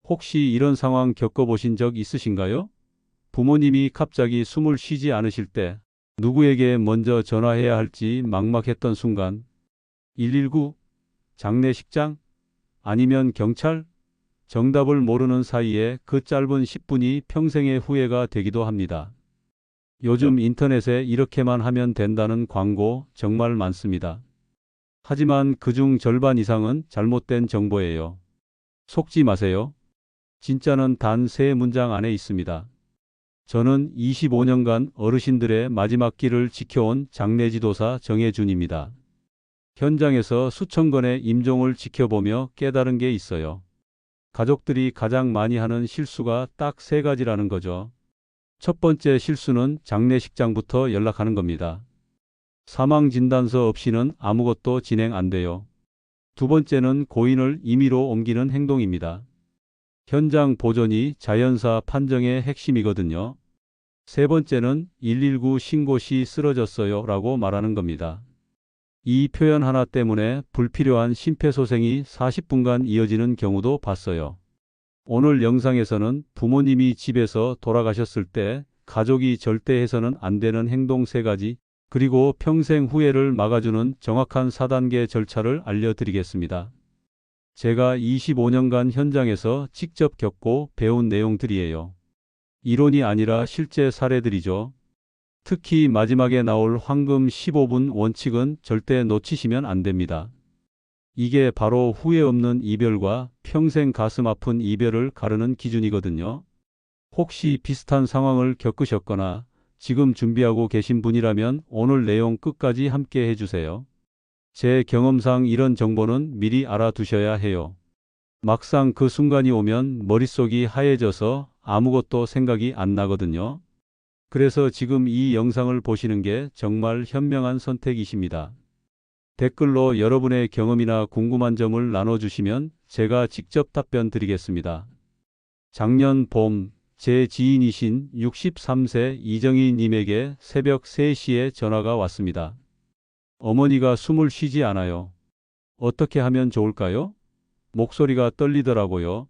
혹시 이런 상황 겪어보신 적 있으신가요? 부모님이 갑자기 숨을 쉬지 않으실 때 누구에게 먼저 전화해야 할지 막막했던 순간 119, 장례식장, 아니면 경찰? 정답을 모르는 사이에 그 짧은 10분이 평생의 후회가 되기도 합니다. 요즘 인터넷에 이렇게만 하면 된다는 광고 정말 많습니다. 하지만 그중 절반 이상은 잘못된 정보예요. 속지 마세요. 진짜는 단 3문장 안에 있습니다. 저는 25년간 어르신들의 마지막 길을 지켜온 장례지도사 정혜준입니다. 현장에서 수천 건의 임종을 지켜보며 깨달은 게 있어요. 가족들이 가장 많이 하는 실수가 딱 3가지라는 거죠. 첫 번째 실수는 장례식장부터 연락하는 겁니다. 사망진단서 없이는 아무것도 진행 안 돼요. 두 번째는 고인을 임의로 옮기는 행동입니다. 현장 보존이 자연사 판정의 핵심이거든요. 세 번째는 119 신고 시 쓰러졌어요 라고 말하는 겁니다. 이 표현 하나 때문에 불필요한 심폐소생이 40분간 이어지는 경우도 봤어요. 오늘 영상에서는 부모님이 집에서 돌아가셨을 때 가족이 절대 해서는 안 되는 행동 3가지, 그리고 평생 후회를 막아주는 정확한 4단계 절차를 알려드리겠습니다. 제가 25년간 현장에서 직접 겪고 배운 내용들이에요. 이론이 아니라 실제 사례들이죠. 특히 마지막에 나올 황금 15분 원칙은 절대 놓치시면 안 됩니다. 이게 바로 후회 없는 이별과 평생 가슴 아픈 이별을 가르는 기준이거든요. 혹시 비슷한 상황을 겪으셨거나 지금 준비하고 계신 분이라면 오늘 내용 끝까지 함께 해주세요. 제 경험상 이런 정보는 미리 알아두셔야 해요. 막상 그 순간이 오면 머릿속이 하얘져서 아무것도 생각이 안 나거든요. 그래서 지금 이 영상을 보시는 게 정말 현명한 선택이십니다. 댓글로 여러분의 경험이나 궁금한 점을 나눠주시면 제가 직접 답변 드리겠습니다. 작년 봄, 제 지인이신 63세 이정희 님에게 새벽 3시에 전화가 왔습니다. 어머니가 숨을 쉬지 않아요. 어떻게 하면 좋을까요? 목소리가 떨리더라고요.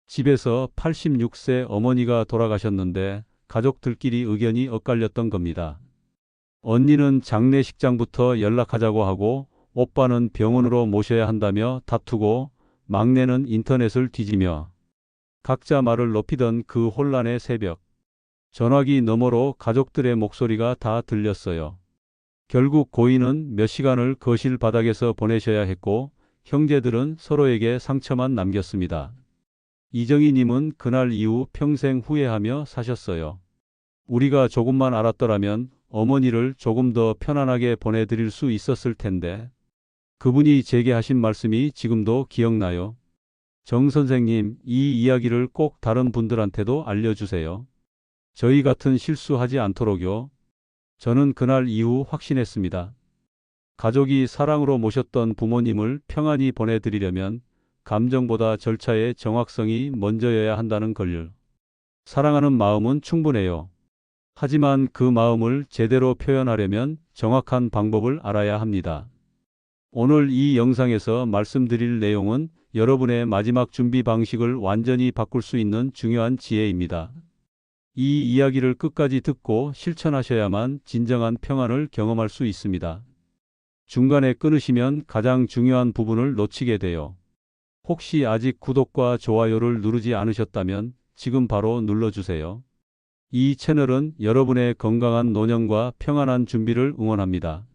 집에서 86세 어머니가 돌아가셨는데 가족들끼리 의견이 엇갈렸던 겁니다. 언니는 장례식장부터 연락하자고 하고 오빠는 병원으로 모셔야 한다며 다투고 막내는 인터넷을 뒤지며 각자 말을 높이던 그 혼란의 새벽. 전화기 너머로 가족들의 목소리가 다 들렸어요. 결국 고인은 몇 시간을 거실 바닥에서 보내셔야 했고 형제들은 서로에게 상처만 남겼습니다. 이정희 님은 그날 이후 평생 후회하며 사셨어요. 우리가 조금만 알았더라면 어머니를 조금 더 편안하게 보내드릴 수 있었을 텐데. 그분이 제게 하신 말씀이 지금도 기억나요. 정 선생님, 이 이야기를 꼭 다른 분들한테도 알려주세요. 저희 같은 실수하지 않도록요. 저는 그날 이후 확신했습니다. 가족이 사랑으로 모셨던 부모님을 평안히 보내드리려면 감정보다 절차의 정확성이 먼저여야 한다는 걸요. 사랑하는 마음은 충분해요. 하지만 그 마음을 제대로 표현하려면 정확한 방법을 알아야 합니다. 오늘 이 영상에서 말씀드릴 내용은 여러분의 마지막 준비 방식을 완전히 바꿀 수 있는 중요한 지혜입니다. 이 이야기를 끝까지 듣고 실천하셔야만 진정한 평안을 경험할 수 있습니다. 중간에 끊으시면 가장 중요한 부분을 놓치게 돼요. 혹시 아직 구독과 좋아요를 누르지 않으셨다면 지금 바로 눌러주세요. 이 채널은 여러분의 건강한 노년과 평안한 준비를 응원합니다.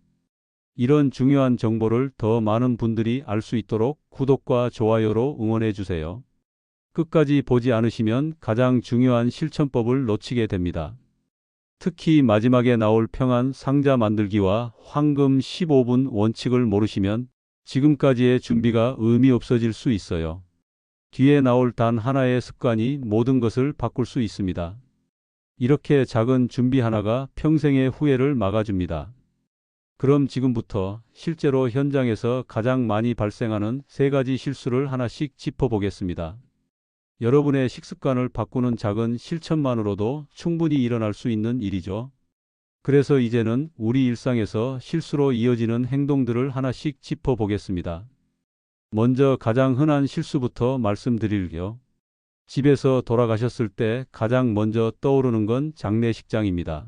이런 중요한 정보를 더 많은 분들이 알 수 있도록 구독과 좋아요로 응원해 주세요. 끝까지 보지 않으시면 가장 중요한 실천법을 놓치게 됩니다. 특히 마지막에 나올 평안 상자 만들기와 황금 15분 원칙을 모르시면 지금까지의 준비가 의미 없어질 수 있어요. 뒤에 나올 단 하나의 습관이 모든 것을 바꿀 수 있습니다. 이렇게 작은 준비 하나가 평생의 후회를 막아줍니다. 그럼 지금부터 실제로 현장에서 가장 많이 발생하는 3가지 실수를 하나씩 짚어보겠습니다. 여러분의 식습관을 바꾸는 작은 실천만으로도 충분히 일어날 수 있는 일이죠. 그래서 이제는 우리 일상에서 실수로 이어지는 행동들을 하나씩 짚어보겠습니다. 먼저 가장 흔한 실수부터 말씀드릴게요. 집에서 돌아가셨을 때 가장 먼저 떠오르는 건 장례식장입니다.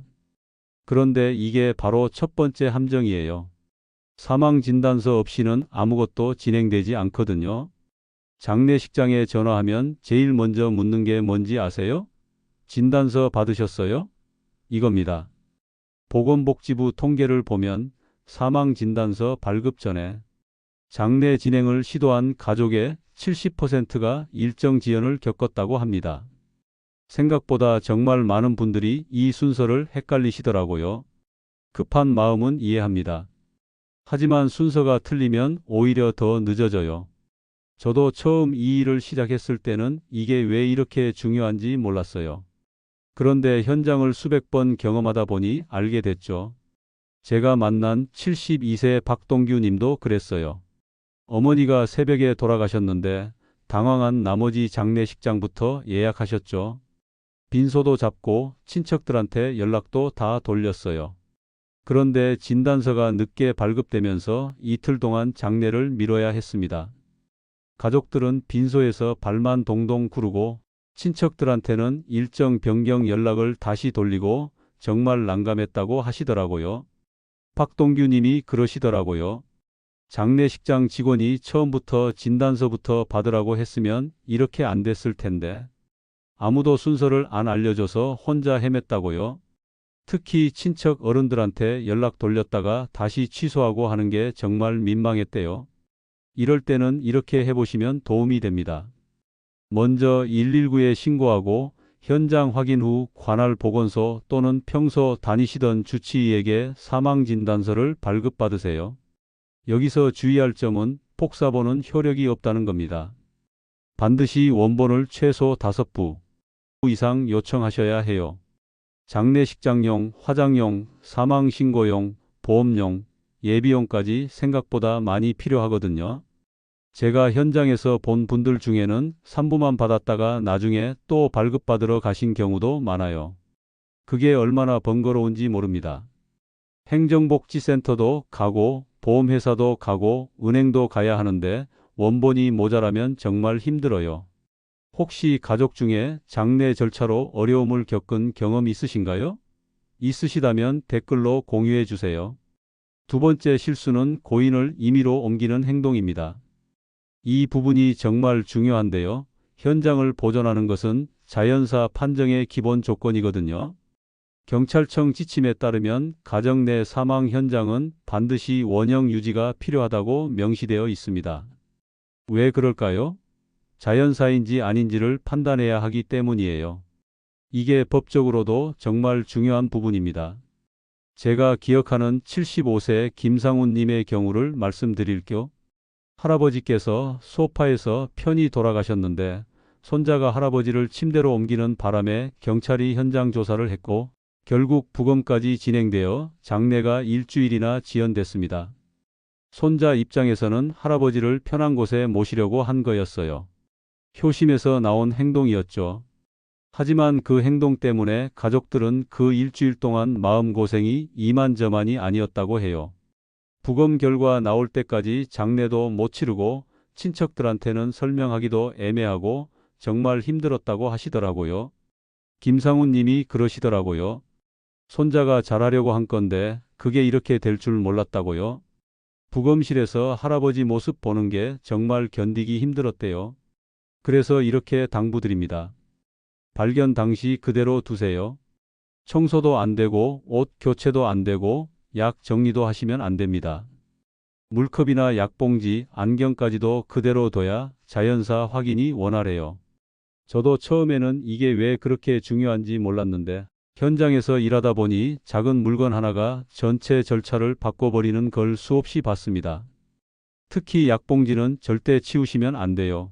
그런데 이게 바로 첫 번째 함정이에요. 사망진단서 없이는 아무것도 진행되지 않거든요. 장례식장에 전화하면 제일 먼저 묻는 게 뭔지 아세요? 진단서 받으셨어요? 이겁니다. 보건복지부 통계를 보면 사망진단서 발급 전에 장례 진행을 시도한 가족의 70%가 일정 지연을 겪었다고 합니다. 생각보다 정말 많은 분들이 이 순서를 헷갈리시더라고요. 급한 마음은 이해합니다. 하지만 순서가 틀리면 오히려 더 늦어져요. 저도 처음 이 일을 시작했을 때는 이게 왜 이렇게 중요한지 몰랐어요. 그런데 현장을 수백 번 경험하다 보니 알게 됐죠. 제가 만난 72세 박동규 님도 그랬어요. 어머니가 새벽에 돌아가셨는데 당황한 나머지 장례식장부터 예약하셨죠. 빈소도 잡고 친척들한테 연락도 다 돌렸어요. 그런데 진단서가 늦게 발급되면서 이틀 동안 장례를 미뤄야 했습니다. 가족들은 빈소에서 발만 동동 구르고 친척들한테는 일정 변경 연락을 다시 돌리고 정말 난감했다고 하시더라고요. 박동규 님이 그러시더라고요. 장례식장 직원이 처음부터 진단서부터 받으라고 했으면 이렇게 안 됐을 텐데. 아무도 순서를 안 알려줘서 혼자 헤맸다고요. 특히 친척 어른들한테 연락 돌렸다가 다시 취소하고 하는 게 정말 민망했대요. 이럴 때는 이렇게 해보시면 도움이 됩니다. 먼저 119에 신고하고 현장 확인 후 관할 보건소 또는 평소 다니시던 주치의에게 사망진단서를 발급받으세요. 여기서 주의할 점은 폭사본은 효력이 없다는 겁니다. 반드시 원본을 최소 5부 이상 요청하셔야 해요. 장례식장용, 화장용, 사망신고용, 보험용, 예비용까지 생각보다 많이 필요하거든요. 제가 현장에서 본 분들 중에는 3부만 받았다가 나중에 또 발급받으러 가신 경우도 많아요. 그게 얼마나 번거로운지 모릅니다. 행정복지센터도 가고 보험회사도 가고 은행도 가야 하는데 원본이 모자라면 정말 힘들어요. 혹시 가족 중에 장례 절차로 어려움을 겪은 경험 있으신가요? 있으시다면 댓글로 공유해 주세요. 두 번째 실수는 고인을 임의로 옮기는 행동입니다. 이 부분이 정말 중요한데요. 현장을 보존하는 것은 자연사 판정의 기본 조건이거든요. 경찰청 지침에 따르면 가정 내 사망 현장은 반드시 원형 유지가 필요하다고 명시되어 있습니다. 왜 그럴까요? 자연사인지 아닌지를 판단해야 하기 때문이에요. 이게 법적으로도 정말 중요한 부분입니다. 제가 기억하는 75세 김상훈 님의 경우를 말씀드릴게요. 할아버지께서 소파에서 편히 돌아가셨는데 손자가 할아버지를 침대로 옮기는 바람에 경찰이 현장 조사를 했고 결국 부검까지 진행되어 장례가 일주일이나 지연됐습니다. 손자 입장에서는 할아버지를 편한 곳에 모시려고 한 거였어요. 효심에서 나온 행동이었죠. 하지만 그 행동 때문에 가족들은 그 일주일 동안 마음고생이 이만저만이 아니었다고 해요. 부검 결과 나올 때까지 장례도 못 치르고 친척들한테는 설명하기도 애매하고 정말 힘들었다고 하시더라고요. 김상훈 님이 그러시더라고요. 손자가 잘하려고 한 건데 그게 이렇게 될 줄 몰랐다고요. 부검실에서 할아버지 모습 보는 게 정말 견디기 힘들었대요. 그래서 이렇게 당부드립니다. 발견 당시 그대로 두세요. 청소도 안 되고 옷 교체도 안 되고 약 정리도 하시면 안 됩니다. 물컵이나 약봉지, 안경까지도 그대로 둬야 자연사 확인이 원활해요. 저도 처음에는 이게 왜 그렇게 중요한지 몰랐는데 현장에서 일하다 보니 작은 물건 하나가 전체 절차를 바꿔버리는 걸 수없이 봤습니다. 특히 약봉지는 절대 치우시면 안 돼요.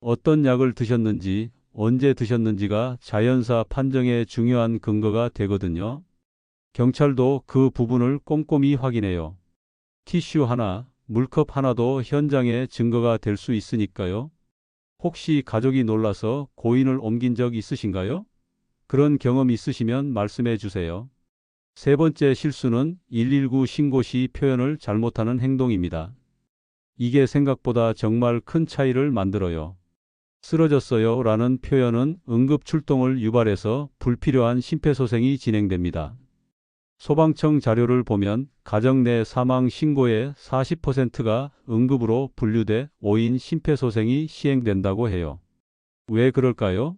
어떤 약을 드셨는지, 언제 드셨는지가 자연사 판정의 중요한 근거가 되거든요. 경찰도 그 부분을 꼼꼼히 확인해요. 티슈 하나, 물컵 하나도 현장의 증거가 될 수 있으니까요. 혹시 가족이 놀라서 고인을 옮긴 적 있으신가요? 그런 경험 있으시면 말씀해 주세요. 세 번째 실수는 119 신고 시 표현을 잘못하는 행동입니다. 이게 생각보다 정말 큰 차이를 만들어요. 쓰러졌어요 라는 표현은 응급 출동을 유발해서 불필요한 심폐소생이 진행됩니다. 소방청 자료를 보면 가정 내 사망 신고의 40%가 응급으로 분류돼 5인 심폐소생이 시행된다고 해요. 왜 그럴까요?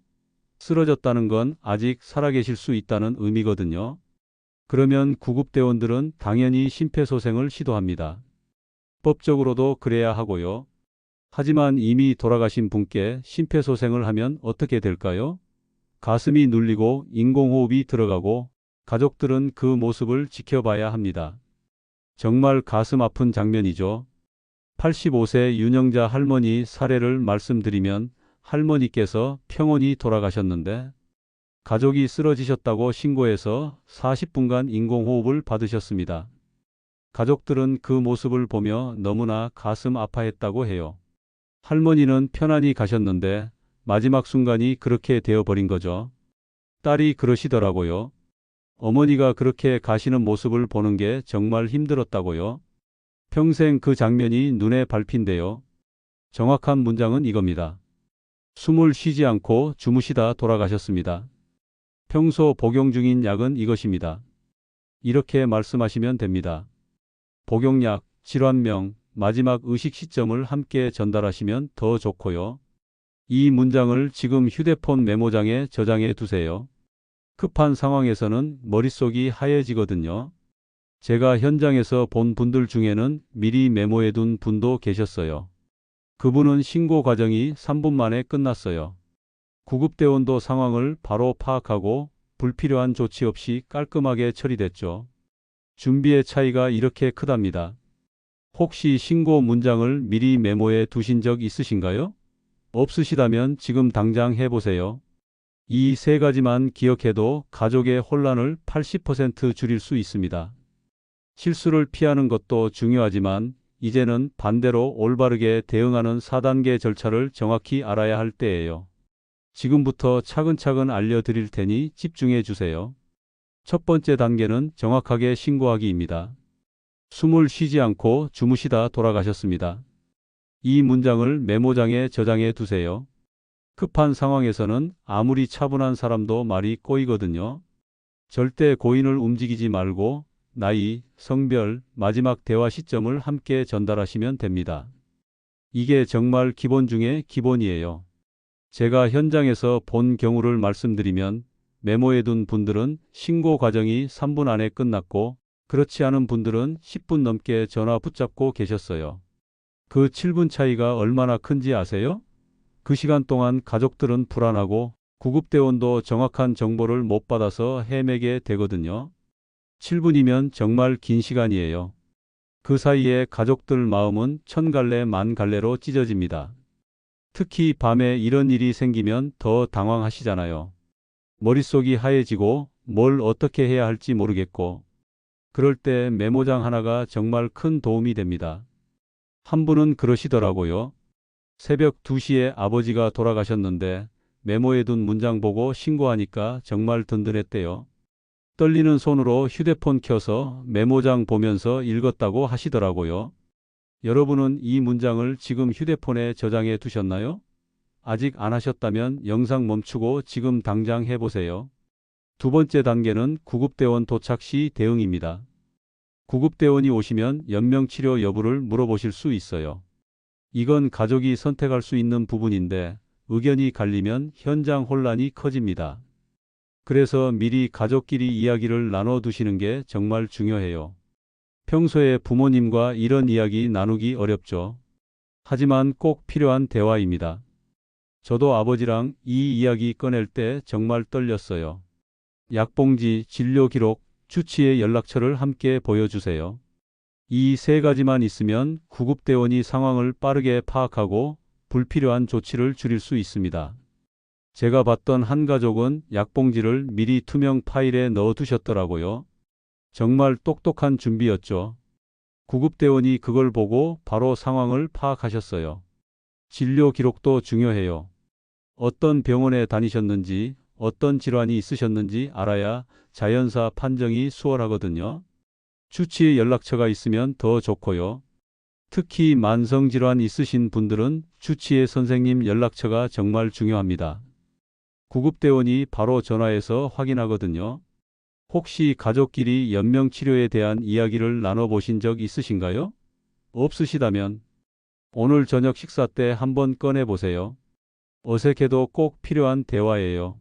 쓰러졌다는 건 아직 살아계실 수 있다는 의미거든요. 그러면 구급대원들은 당연히 심폐소생을 시도합니다. 법적으로도 그래야 하고요. 하지만 이미 돌아가신 분께 심폐소생을 하면 어떻게 될까요? 가슴이 눌리고 인공호흡이 들어가고 가족들은 그 모습을 지켜봐야 합니다. 정말 가슴 아픈 장면이죠. 85세 윤영자 할머니 사례를 말씀드리면 할머니께서 평온히 돌아가셨는데 가족이 쓰러지셨다고 신고해서 40분간 인공호흡을 받으셨습니다. 가족들은 그 모습을 보며 너무나 가슴 아파했다고 해요. 할머니는 편안히 가셨는데 마지막 순간이 그렇게 되어버린 거죠. 딸이 그러시더라고요. 어머니가 그렇게 가시는 모습을 보는 게 정말 힘들었다고요. 평생 그 장면이 눈에 밟힌대요. 정확한 문장은 이겁니다. 숨을 쉬지 않고 주무시다 돌아가셨습니다. 평소 복용 중인 약은 이것입니다. 이렇게 말씀하시면 됩니다. 복용약, 질환명, 마지막 의식 시점을 함께 전달하시면 더 좋고요. 이 문장을 지금 휴대폰 메모장에 저장해 두세요. 급한 상황에서는 머릿속이 하얘지거든요. 제가 현장에서 본 분들 중에는 미리 메모해 둔 분도 계셨어요. 그분은 신고 과정이 3분 만에 끝났어요. 구급대원도 상황을 바로 파악하고 불필요한 조치 없이 깔끔하게 처리됐죠. 준비의 차이가 이렇게 크답니다. 혹시 신고 문장을 미리 메모해 두신 적 있으신가요? 없으시다면 지금 당장 해보세요. 이 세 가지만 기억해도 가족의 혼란을 80% 줄일 수 있습니다. 실수를 피하는 것도 중요하지만 이제는 반대로 올바르게 대응하는 4단계 절차를 정확히 알아야 할 때예요. 지금부터 차근차근 알려드릴 테니 집중해 주세요. 첫 번째 단계는 정확하게 신고하기입니다. 숨을 쉬지 않고 주무시다 돌아가셨습니다. 이 문장을 메모장에 저장해 두세요. 급한 상황에서는 아무리 차분한 사람도 말이 꼬이거든요. 절대 고인을 움직이지 말고 나이, 성별, 마지막 대화 시점을 함께 전달하시면 됩니다. 이게 정말 기본 중에 기본이에요. 제가 현장에서 본 경우를 말씀드리면 메모해둔 분들은 신고 과정이 3분 안에 끝났고 그렇지 않은 분들은 10분 넘게 전화 붙잡고 계셨어요. 그 7분 차이가 얼마나 큰지 아세요? 그 시간 동안 가족들은 불안하고 구급대원도 정확한 정보를 못 받아서 헤매게 되거든요. 7분이면 정말 긴 시간이에요. 그 사이에 가족들 마음은 천갈래 만갈래로 찢어집니다. 특히 밤에 이런 일이 생기면 더 당황하시잖아요. 머릿속이 하얘지고 뭘 어떻게 해야 할지 모르겠고 그럴 때 메모장 하나가 정말 큰 도움이 됩니다. 한 분은 그러시더라고요. 새벽 2시에 아버지가 돌아가셨는데 메모해둔 문장 보고 신고하니까 정말 든든했대요. 떨리는 손으로 휴대폰 켜서 메모장 보면서 읽었다고 하시더라고요. 여러분은 이 문장을 지금 휴대폰에 저장해 두셨나요? 아직 안 하셨다면 영상 멈추고 지금 당장 해보세요. 두 번째 단계는 구급대원 도착 시 대응입니다. 구급대원이 오시면 연명치료 여부를 물어보실 수 있어요. 이건 가족이 선택할 수 있는 부분인데 의견이 갈리면 현장 혼란이 커집니다. 그래서 미리 가족끼리 이야기를 나눠두시는 게 정말 중요해요. 평소에 부모님과 이런 이야기 나누기 어렵죠. 하지만 꼭 필요한 대화입니다. 저도 아버지랑 이 이야기 꺼낼 때 정말 떨렸어요. 약봉지, 진료 기록, 주치의 연락처를 함께 보여주세요. 이 세 가지만 있으면 구급대원이 상황을 빠르게 파악하고 불필요한 조치를 줄일 수 있습니다. 제가 봤던 한 가족은 약봉지를 미리 투명 파일에 넣어 두셨더라고요. 정말 똑똑한 준비였죠. 구급대원이 그걸 보고 바로 상황을 파악하셨어요. 진료 기록도 중요해요. 어떤 병원에 다니셨는지, 어떤 질환이 있으셨는지 알아야 자연사 판정이 수월하거든요. 주치의 연락처가 있으면 더 좋고요. 특히 만성질환 있으신 분들은 주치의 선생님 연락처가 정말 중요합니다. 구급대원이 바로 전화해서 확인하거든요. 혹시 가족끼리 연명치료에 대한 이야기를 나눠보신 적 있으신가요? 없으시다면 오늘 저녁 식사 때 한번 꺼내보세요. 어색해도 꼭 필요한 대화예요.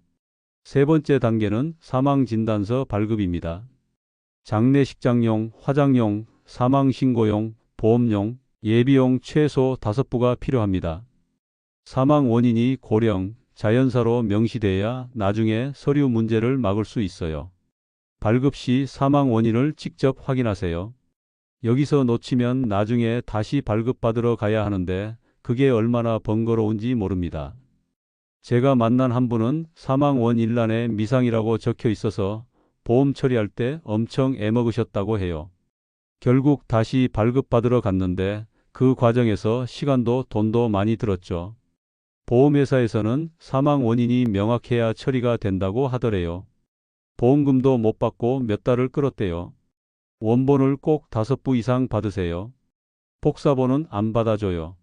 세 번째 단계는 사망진단서 발급입니다. 장례식장용, 화장용, 사망신고용, 보험용, 예비용 최소 5부가 필요합니다. 사망 원인이 고령, 자연사로 명시돼야 나중에 서류 문제를 막을 수 있어요. 발급 시 사망 원인을 직접 확인하세요. 여기서 놓치면 나중에 다시 발급받으러 가야 하는데 그게 얼마나 번거로운지 모릅니다. 제가 만난 한 분은 사망 원인란에 미상이라고 적혀 있어서 보험 처리할 때 엄청 애먹으셨다고 해요. 결국 다시 발급받으러 갔는데 그 과정에서 시간도 돈도 많이 들었죠. 보험회사에서는 사망 원인이 명확해야 처리가 된다고 하더래요. 보험금도 못 받고 몇 달을 끌었대요. 원본을 꼭 5부 이상 받으세요. 복사본은 안 받아줘요.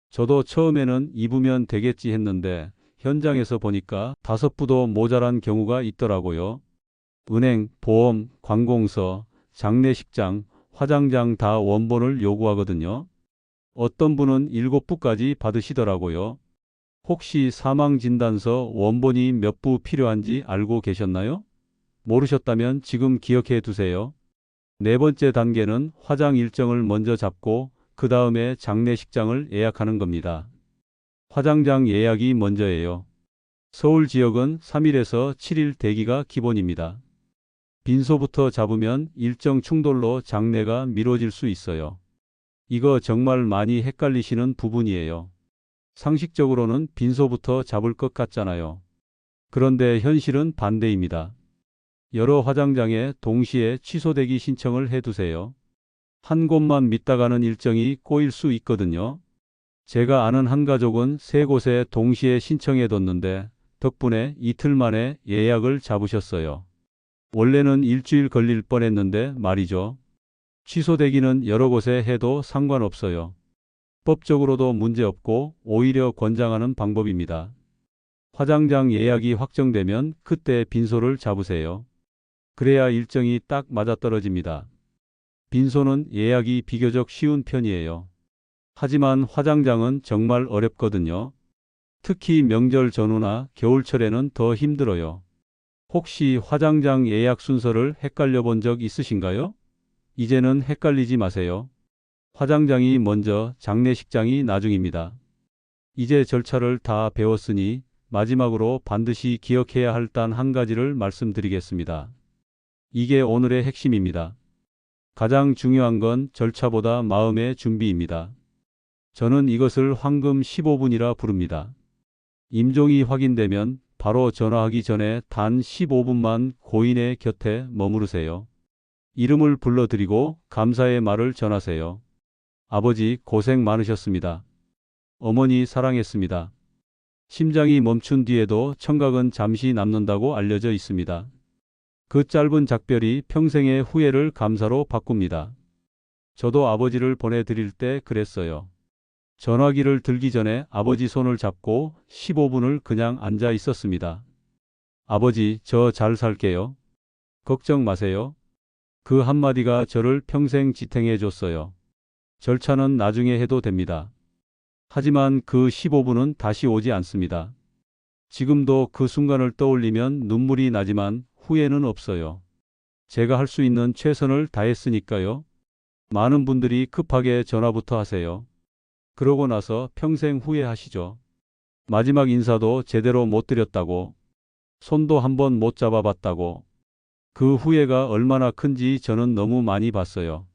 저도 처음에는 2부면 되겠지 했는데 현장에서 보니까 5부도 모자란 경우가 있더라고요. 은행, 보험, 관공서, 장례식장, 화장장 다 원본을 요구하거든요. 어떤 분은 7부까지 받으시더라고요. 혹시 사망진단서 원본이 몇 부 필요한지 알고 계셨나요? 모르셨다면 지금 기억해 두세요. 네 번째 단계는 화장 일정을 먼저 잡고 그 다음에 장례식장을 예약하는 겁니다. 화장장 예약이 먼저예요. 서울 지역은 3일에서 7일 대기가 기본입니다. 빈소부터 잡으면 일정 충돌로 장례가 미뤄질 수 있어요. 이거 정말 많이 헷갈리시는 부분이에요. 상식적으로는 빈소부터 잡을 것 같잖아요. 그런데 현실은 반대입니다. 여러 화장장에 동시에 취소대기 신청을 해두세요. 한 곳만 믿다가는 일정이 꼬일 수 있거든요. 제가 아는 한 가족은 3곳에 동시에 신청해뒀는데 덕분에 이틀 만에 예약을 잡으셨어요. 원래는 일주일 걸릴 뻔했는데 말이죠. 취소대기는 여러 곳에 해도 상관없어요. 법적으로도 문제없고 오히려 권장하는 방법입니다. 화장장 예약이 확정되면 그때 빈소를 잡으세요. 그래야 일정이 딱 맞아떨어집니다. 빈소는 예약이 비교적 쉬운 편이에요. 하지만 화장장은 정말 어렵거든요. 특히 명절 전후나 겨울철에는 더 힘들어요. 혹시 화장장 예약 순서를 헷갈려 본 적 있으신가요? 이제는 헷갈리지 마세요. 화장장이 먼저, 장례식장이 나중입니다. 이제 절차를 다 배웠으니 마지막으로 반드시 기억해야 할 단 한 가지를 말씀드리겠습니다. 이게 오늘의 핵심입니다. 가장 중요한 건 절차보다 마음의 준비입니다. 저는 이것을 황금 15분이라 부릅니다. 임종이 확인되면 바로 전화하기 전에 단 15분만 고인의 곁에 머무르세요. 이름을 불러드리고 감사의 말을 전하세요. 아버지 고생 많으셨습니다. 어머니 사랑했습니다. 심장이 멈춘 뒤에도 청각은 잠시 남는다고 알려져 있습니다. 그 짧은 작별이 평생의 후회를 감사로 바꿉니다. 저도 아버지를 보내드릴 때 그랬어요. 전화기를 들기 전에 아버지 손을 잡고 15분을 그냥 앉아 있었습니다. 아버지, 저 잘 살게요. 걱정 마세요. 그 한마디가 저를 평생 지탱해 줬어요. 절차는 나중에 해도 됩니다. 하지만 그 15분은 다시 오지 않습니다. 지금도 그 순간을 떠올리면 눈물이 나지만 후회는 없어요. 제가 할 수 있는 최선을 다했으니까요. 많은 분들이 급하게 전화부터 하세요. 그러고 나서 평생 후회하시죠. 마지막 인사도 제대로 못 드렸다고, 손도 한번 못 잡아봤다고. 그 후회가 얼마나 큰지 저는 너무 많이 봤어요.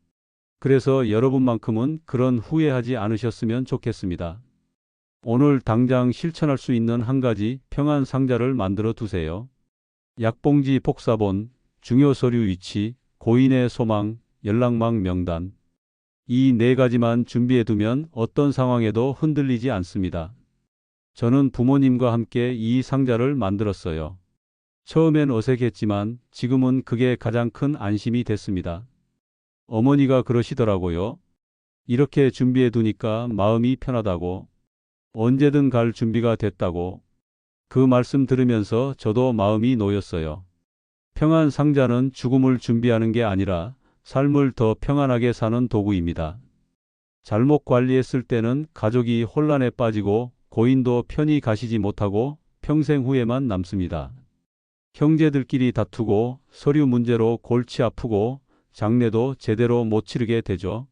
그래서 여러분만큼은 그런 후회하지 않으셨으면 좋겠습니다. 오늘 당장 실천할 수 있는 한 가지 평안 상자를 만들어 두세요. 약봉지 복사본, 중요 서류 위치, 고인의 소망, 연락망 명단. 이 4가지만 준비해 두면 어떤 상황에도 흔들리지 않습니다. 저는 부모님과 함께 이 상자를 만들었어요. 처음엔 어색했지만 지금은 그게 가장 큰 안심이 됐습니다. 어머니가 그러시더라고요. 이렇게 준비해 두니까 마음이 편하다고, 언제든 갈 준비가 됐다고. 그 말씀 들으면서 저도 마음이 놓였어요. 평안 상자는 죽음을 준비하는 게 아니라 삶을 더 평안하게 사는 도구입니다. 잘못 관리했을 때는 가족이 혼란에 빠지고 고인도 편히 가시지 못하고 평생 후회만 남습니다. 형제들끼리 다투고 서류 문제로 골치 아프고 장례도 제대로 못 치르게 되죠.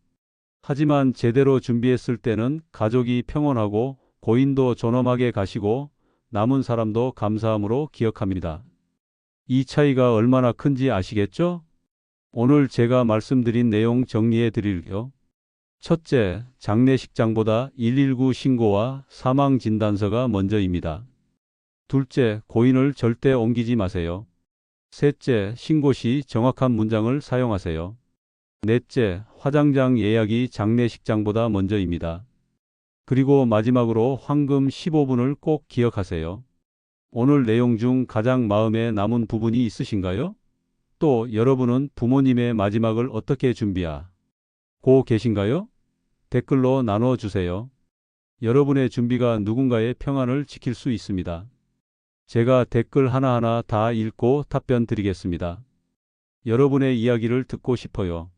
하지만 제대로 준비했을 때는 가족이 평온하고 고인도 존엄하게 가시고 남은 사람도 감사함으로 기억합니다. 이 차이가 얼마나 큰지 아시겠죠? 오늘 제가 말씀드린 내용 정리해 드릴게요. 첫째, 장례식장보다 119 신고와 사망 진단서가 먼저입니다. 둘째, 고인을 절대 옮기지 마세요. 셋째, 신고 시 정확한 문장을 사용하세요. 넷째, 화장장 예약이 장례식장보다 먼저입니다. 그리고 마지막으로 황금 15분을 꼭 기억하세요. 오늘 내용 중 가장 마음에 남은 부분이 있으신가요? 또 여러분은 부모님의 마지막을 어떻게 준비하고 계신가요? 댓글로 나눠주세요. 여러분의 준비가 누군가의 평안을 지킬 수 있습니다. 제가 댓글 하나하나 다 읽고 답변 드리겠습니다. 여러분의 이야기를 듣고 싶어요.